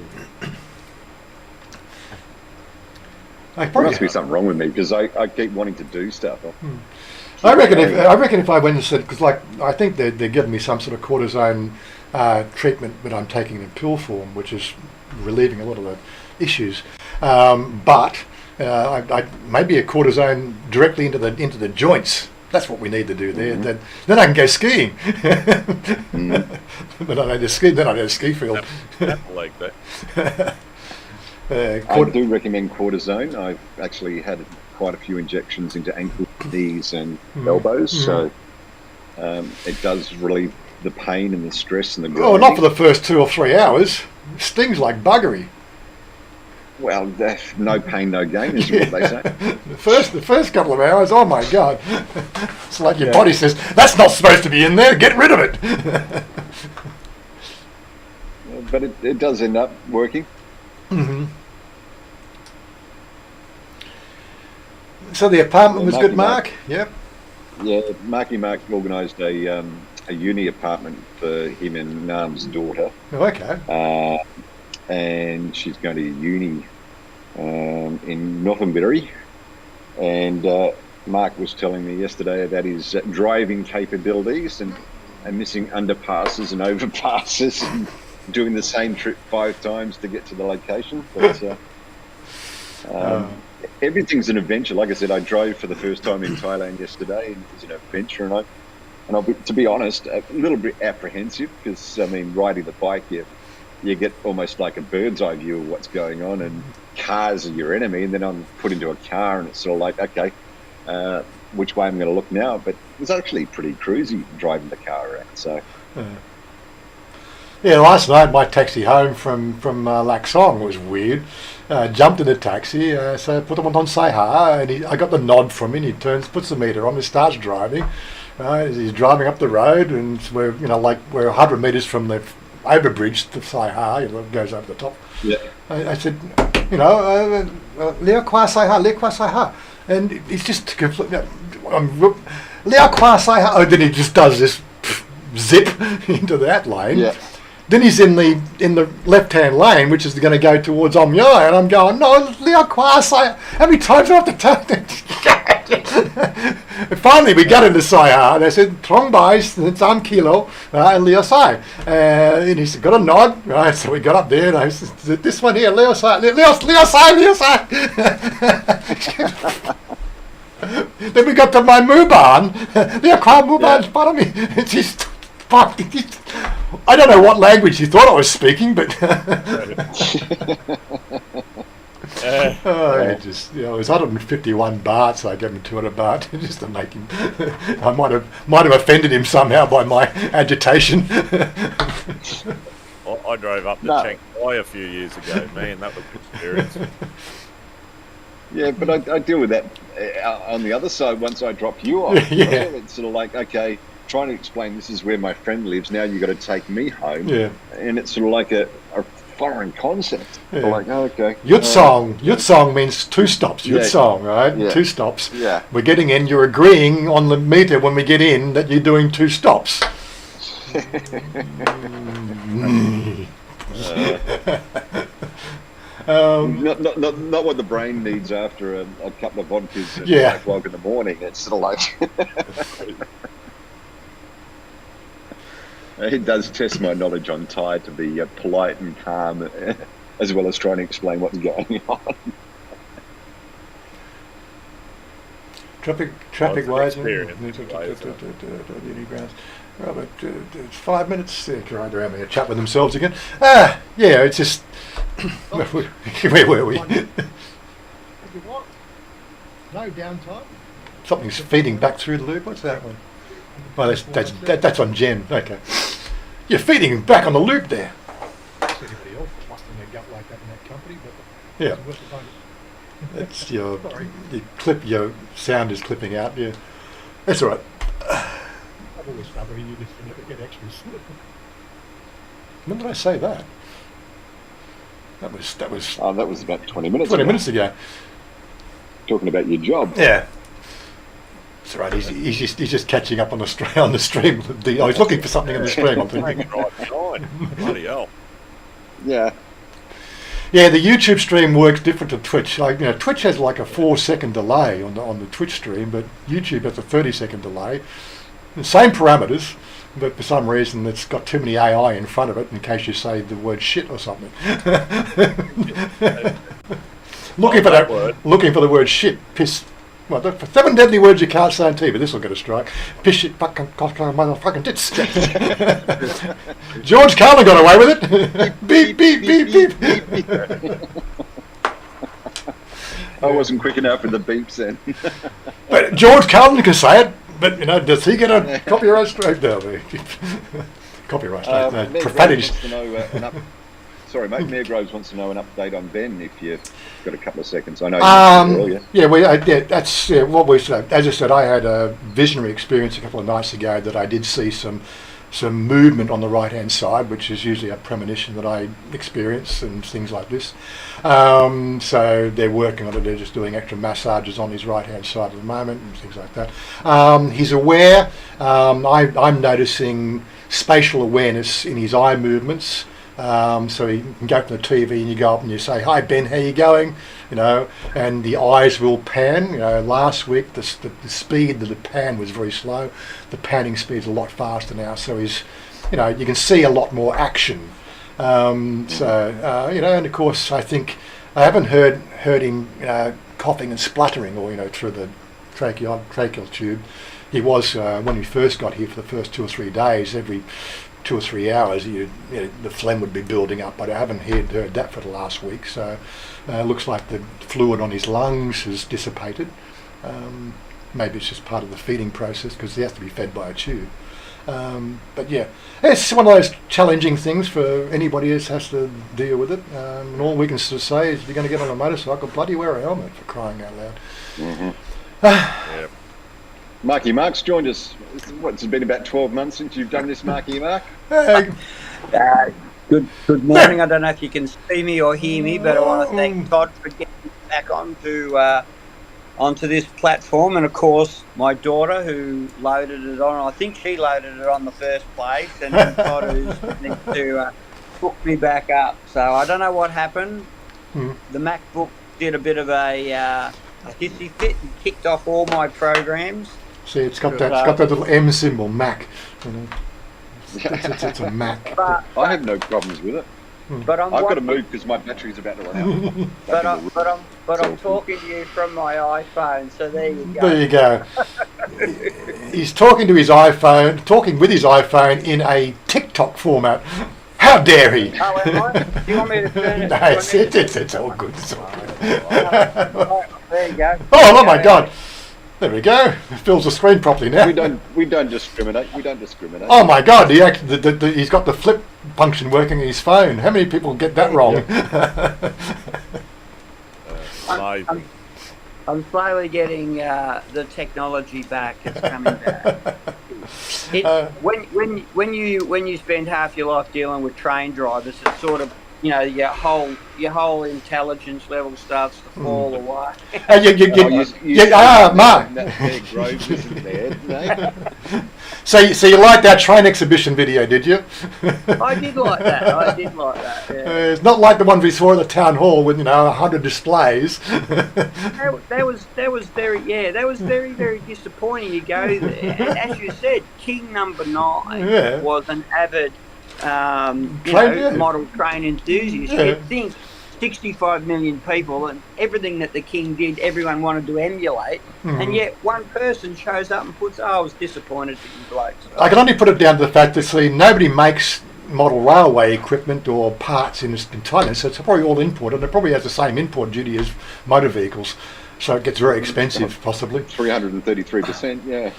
There must be something wrong with me because I keep wanting to do stuff. I reckon if I went and said, because I think they're giving me some sort of cortisone treatment, but I'm taking it in pill form, which is relieving a lot of the issues. But maybe a cortisone directly into the joints. That's what we need to do there. Then I can go skiing. But I need to ski. Then I need a ski field. Like that. I do recommend cortisone. I've actually had quite a few injections into ankles, knees, and elbows. So it does relieve the pain and the stress and the grinding. Oh, not for the first 2 or 3 hours. It stings like buggery. Well, no pain, no gain is what they say. The first couple of hours, oh my God. It's like your body says, that's not supposed to be in there, get rid of it. But it does end up working. Mm-hmm. So the apartment was good, Mark? Yep. Yeah, Mark organised a uni apartment for him and Nam's daughter. Oh, okay. And she's going to uni in Northambury. And Mark was telling me yesterday about his driving capabilities and missing underpasses and overpasses and doing the same trip 5 times to get to the location. But everything's an adventure. Like I said, I drove for the first time in Thailand yesterday, and it was an adventure. And I'll be, to be honest, a little bit apprehensive because, I mean, riding the bike, you get almost like a bird's eye view of what's going on, and cars are your enemy. And then I'm put into a car, and it's sort of like, okay, which way I'm going to look now? But it was actually pretty cruisy driving the car around. So. Yeah, last night my taxi home from Lak Song was weird. Jumped in the taxi, so I put him on say hi, and I got the nod from him. He puts the meter on, and starts driving. He's driving up the road, and we're 100 metres from the overbridge to say hi. It goes over the top. Yeah. I said, Leo Kwa say hi, Leo Kwa say hi, and he's just completely. Leo Kwa say hi. Oh, then he just does this zip into that lane. Yeah. Then he's in the left-hand lane, which is going to go towards Omyai, and I'm going, no, Leo Kwa say. How many times do I have to tell them? Finally, we got into Saya, and I said, Trong Bais, it's Kilo, and Leo Sai. And he said, got a nod, right? So we got up there, and I said, this one here, Leo Sai, Leo Sai. Then we got to my Muban. Leo Kwa Muban in front of me. It's just, fuck. I don't know what language he thought I was speaking, but it was 151 baht, so I gave him 200 baht just to make him. I might have offended him somehow by my agitation. I drove up to Shanghai a few years ago. Man, that was an experience. Yeah, but I deal with that on the other side once I drop you off. Yeah. It's sort of like, okay, trying to explain this is where my friend lives. Now you've got to take me home. Yeah. And it's sort of like a foreign concept. Yeah. Like, oh, okay. Yutsong means 2 stops. Yutsong, right? Yeah. 2 stops. Yeah. We're getting in. You're agreeing on the meter when we get in that you're doing 2 stops. Not what the brain needs after a couple of vodkas at 5 o'clock in the morning. It's sort of like. It does test my knowledge on Thai to be polite and calm, as well as trying to explain what's going on. Traffic wise, Robert, it's 5 minutes. They're having a chat with themselves again. It's just where were we? What? No downtime. Something's feeding back through the loop. What's that one? Oh, that's on Jen. Okay, you're feeding back on the loop there. Anybody else busting their gut like that in that company, but that's your sound is clipping out. Yeah, that's all right. I've always found that you just never get extras. When did I say that? That was. That was about 20 minutes. 20 minutes ago. Talking about your job. Yeah. That's right. He's just catching up on the stream. He's looking for something in the stream. I'm thinking. Bloody hell. Yeah. Yeah, the YouTube stream works different to Twitch. Like, Twitch has like a 4-second delay on the Twitch stream, but YouTube has a 30-second delay. The same parameters, but for some reason it's got too many AI in front of it in case you say the word shit or something. Looking for the word shit, piss. Well, the 7 deadly words you can't say on TV. This will get a strike. Piss, shit, fucking, motherfucking tits. George Carlin got away with it. Beep, beep, beep, beep. I wasn't quick enough with the beeps then. But George Carlin can say it. But does he get a copyright strike? No, copyright strike. Profanities. Sorry, mate. Mayor Groves wants to know an update on Ben. If you've got a couple of seconds, I know you mentioned it earlier. That's what we said. As I said, I had a visionary experience a couple of nights ago that I did see some movement on the right hand side, which is usually a premonition that I experience and things like this. So they're working on it. They're just doing extra massages on his right hand side at the moment and things like that. He's aware. I'm noticing spatial awareness in his eye movements. So he can go from the TV and you go up and you say, "Hi Ben, how you going?" You know, and the eyes will pan. You know, last week the speed of the pan was very slow. The panning speed's a lot faster now. So he's, you know, you can see a lot more action. You know, and of course I think I haven't heard him coughing and spluttering or through the tracheal tube. He was when we first got here for the first 2 or 3 days, every 2 or 3 hours the phlegm would be building up, but I haven't heard that for the last week. So it looks like the fluid on his lungs has dissipated. Maybe it's just part of the feeding process because he has to be fed by a tube. But yeah, it's one of those challenging things for anybody who has to deal with it. And all we can sort of say is, if you're going to get on a motorcycle, bloody wear a helmet, for crying out loud. Yeah. Marky Mark's joined us. It's been about 12 months since you've done this, Marky Mark. Good morning. I don't know if you can see me or hear me, but I want to thank Todd for getting back onto this platform, and of course my daughter who loaded it on. I think she loaded it on the first place, and Todd who's needs to hook me back up. So I don't know what happened. The MacBook did a bit of a hissy fit and kicked off all my programs. See, it's got that little M symbol, Mac. It's a Mac. But I have no problems with it. But I've got to move because my battery's about to run out. But I'm talking to you from my iPhone, so there you go. There you go. He's talking with his iPhone in a TikTok format. How dare he? Oh, am I? Do you want me to turn it? No, it's all good. It's all good. There you go. Oh my God. There we go. It fills the screen properly now. We don't discriminate. Oh my God! He's got the flip function working in his phone. How many people get that wrong? I'm slowly getting the technology back. It's coming back. When you spend half your life dealing with train drivers, it's sort of your whole intelligence level starts to fall away. Mark. Groves isn't there, no? So you liked that train exhibition video, did you? I did like that. Yeah. It's not like the one we saw at the town hall with 100 displays. That was very very disappointing. You go there, and as you said, King number 9 was an avid model train enthusiast. You'd think 65 million people and everything that the King did, everyone wanted to emulate, and yet one person shows up and puts, I was disappointed in you blokes. I can only put it down to the fact that nobody makes model railway equipment or parts in Thailand, so it's probably all imported. It probably has the same import duty as motor vehicles, so it gets very expensive, possibly. 333%, yeah.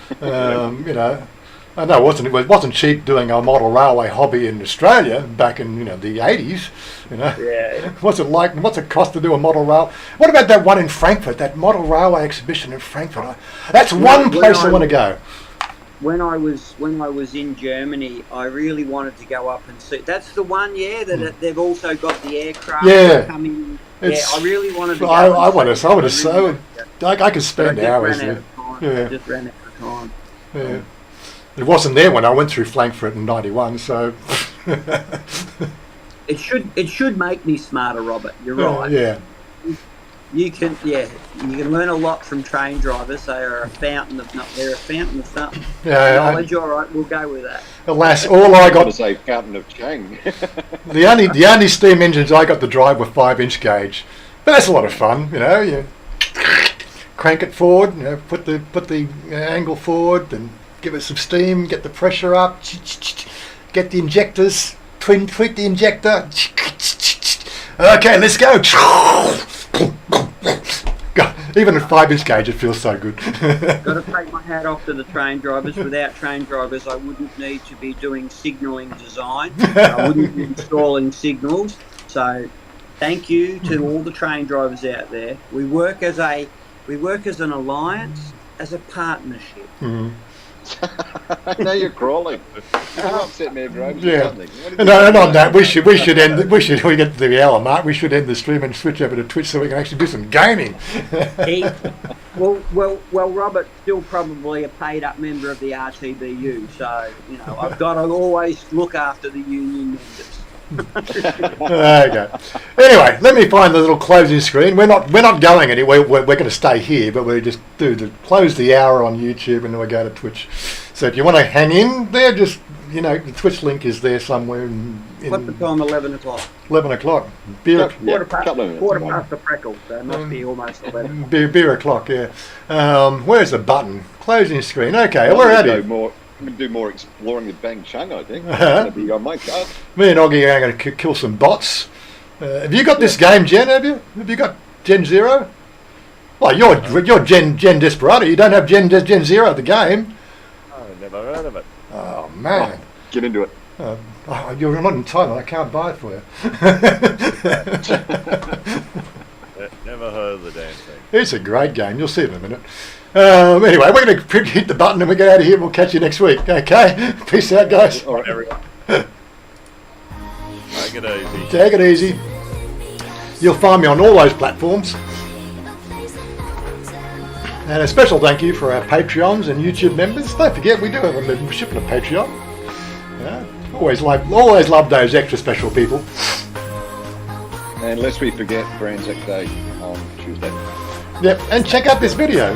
I know it wasn't cheap doing a model railway hobby in Australia back in the 80s. Yeah. What's it like? What's it cost to do a model rail? What about that one in Frankfurt? That model railway exhibition in Frankfurt. That's one place I want to go. When I was in Germany, I really wanted to go up and see. That's the one, that they've also got the aircraft coming. I really wanted to go. I could spend hours there. Just ran out of time. Yeah. It wasn't there when I went through Frankfurt in '91, so it should make me smarter, Robert. You're right. Yeah. You can learn a lot from train drivers. They are a fountain of something. Knowledge. All right, we'll go with that. Alas, all I got to say fountain of Chang. the only steam engines I got to drive were 5-inch gauge, but that's a lot of fun. You crank it forward, put the angle forward, and give it some steam, get the pressure up, get the injectors, tweak the injector. Okay, let's go. God, even at 5-inch gauge, it feels so good. Got to take my hat off to the train drivers. Without train drivers, I wouldn't need to be doing signalling design. I wouldn't be installing signals. So thank you to all the train drivers out there. We work as an alliance, as a partnership. Mhm. Now you're crawling. You upset me, bro. Yeah. And on that, we should we get to the hour mark. We should end the stream and switch over to Twitch so we can actually do some gaming. Well, Robert's still probably a paid up member of the RTBU, so I've got to always look after the union members. Okay. Anyway, let me find the little closing screen. We're not going anywhere. We're going to stay here, but we just close the hour on YouTube and then we go to Twitch. So if you want to hang in there, just the Twitch link is there somewhere. What's the time? 11 o'clock. 11 o'clock. Beer. Quarter past the freckle. So it must be almost 11. Beer o'clock. Yeah. Where's the button? Closing screen. Okay, we're at it. We can do more exploring with Bang Chung, I think. That'll be on my card. Me and Oggy are going to kill some bots. Have you got this game, Jen? Have you got Gen Zero? Well, you're Gen Desperado. You don't have Gen Zero, the game. I've never heard of it. Oh man! Get into it. You're not in Thailand. I can't buy it for you. Never heard of the damn thing. It's a great game. You'll see it in a minute. Anyway, we're going to hit the button and we get out of here. We'll catch you next week. Okay? Peace out, guys. All right, everyone. Take it easy. Take it easy. You'll find me on all those platforms. And a special thank you for our Patreons and YouTube members. Don't forget, we do have a membership and a Patreon. Yeah, always love those extra special people. And lest we forget, Anzac Day on Tuesday. Yep, and check out this video.